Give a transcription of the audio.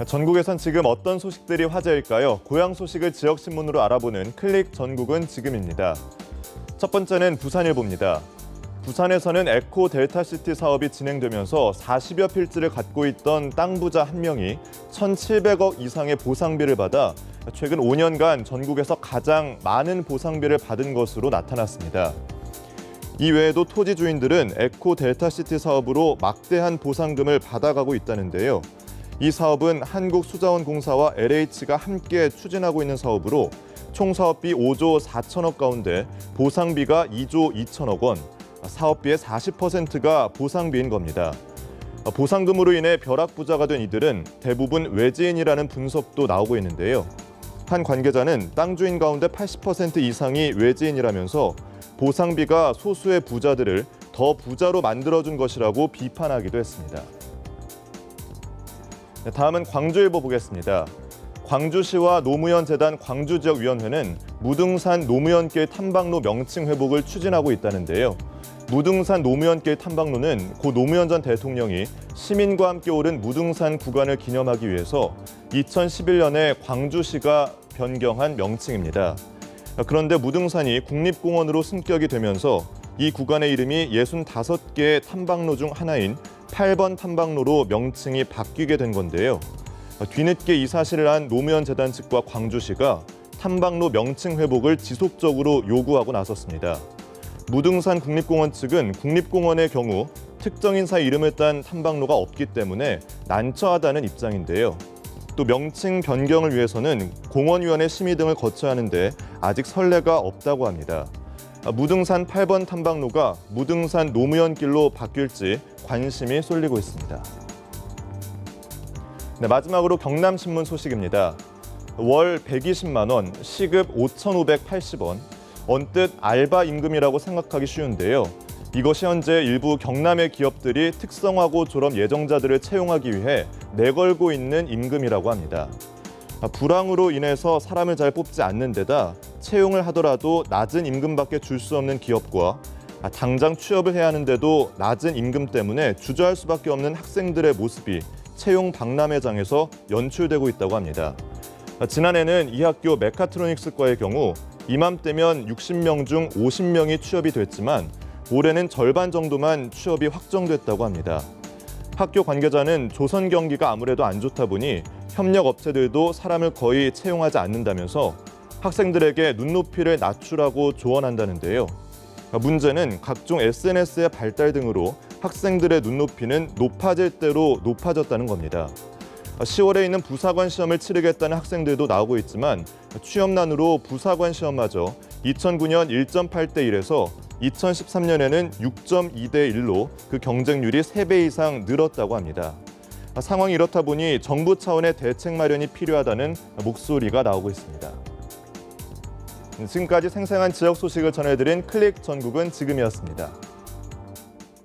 전국에선 지금 어떤 소식들이 화제일까요? 고향 소식을 지역신문으로 알아보는 클릭 전국은 지금입니다. 첫 번째는 부산일보입니다. 부산에서는 에코 델타시티 사업이 진행되면서 40여 필지를 갖고 있던 땅 부자 한 명이 1,700억 이상의 보상비를 받아 최근 5년간 전국에서 가장 많은 보상비를 받은 것으로 나타났습니다. 이 외에도 토지 주인들은 에코 델타시티 사업으로 막대한 보상금을 받아가고 있다는데요. 이 사업은 한국수자원공사와 LH가 함께 추진하고 있는 사업으로 총 사업비 5조 4천억 가운데 보상비가 2조 2천억 원, 사업비의 40%가 보상비인 겁니다. 보상금으로 인해 벼락부자가 된 이들은 대부분 외지인이라는 분석도 나오고 있는데요. 한 관계자는 땅 주인 가운데 80% 이상이 외지인이라면서 보상비가 소수의 부자들을 더 부자로 만들어준 것이라고 비판하기도 했습니다. 다음은 광주일보 보겠습니다. 광주시와 노무현재단 광주지역위원회는 무등산 노무현길 탐방로 명칭 회복을 추진하고 있다는데요. 무등산 노무현길 탐방로는 고 노무현 전 대통령이 시민과 함께 오른 무등산 구간을 기념하기 위해서 2011년에 광주시가 변경한 명칭입니다. 그런데 무등산이 국립공원으로 승격이 되면서 이 구간의 이름이 65개의 탐방로 중 하나인 8번 탐방로로 명칭이 바뀌게 된 건데요. 뒤늦게 이 사실을 안 노무현 재단 측과 광주시가 탐방로 명칭 회복을 지속적으로 요구하고 나섰습니다. 무등산 국립공원 측은 국립공원의 경우 특정 인사 이름을 딴 탐방로가 없기 때문에 난처하다는 입장인데요. 또 명칭 변경을 위해서는 공원위원회 심의 등을 거쳐야 하는데 아직 선례가 없다고 합니다. 무등산 8번 탐방로가 무등산 노무현길로 바뀔지 관심이 쏠리고 있습니다. 네, 마지막으로 경남신문 소식입니다. 월 120만 원, 시급 5,580원, 언뜻 알바 임금이라고 생각하기 쉬운데요. 이것이 현재 일부 경남의 기업들이 특성화고 졸업 예정자들을 채용하기 위해 내걸고 있는 임금이라고 합니다. 불황으로 인해서 사람을 잘 뽑지 않는 데다 채용을 하더라도 낮은 임금밖에 줄 수 없는 기업과 당장 취업을 해야 하는데도 낮은 임금 때문에 주저할 수밖에 없는 학생들의 모습이 채용 박람회장에서 연출되고 있다고 합니다. 지난해는 이 학교 메카트로닉스과의 경우 이맘때면 60명 중 50명이 취업이 됐지만 올해는 절반 정도만 취업이 확정됐다고 합니다. 학교 관계자는 조선 경기가 아무래도 안 좋다 보니 협력 업체들도 사람을 거의 채용하지 않는다면서 학생들에게 눈높이를 낮추라고 조언한다는데요. 문제는 각종 SNS의 발달 등으로 학생들의 눈높이는 높아질 대로 높아졌다는 겁니다. 10월에 있는 부사관 시험을 치르겠다는 학생들도 나오고 있지만 취업난으로 부사관 시험마저 2009년 1.8대 1에서 2013년에는 6.2대 1로 그 경쟁률이 3배 이상 늘었다고 합니다. 상황이 이렇다 보니 정부 차원의 대책 마련이 필요하다는 목소리가 나오고 있습니다. 지금까지 생생한 지역 소식을 전해드린 클릭 전국은 지금이었습니다.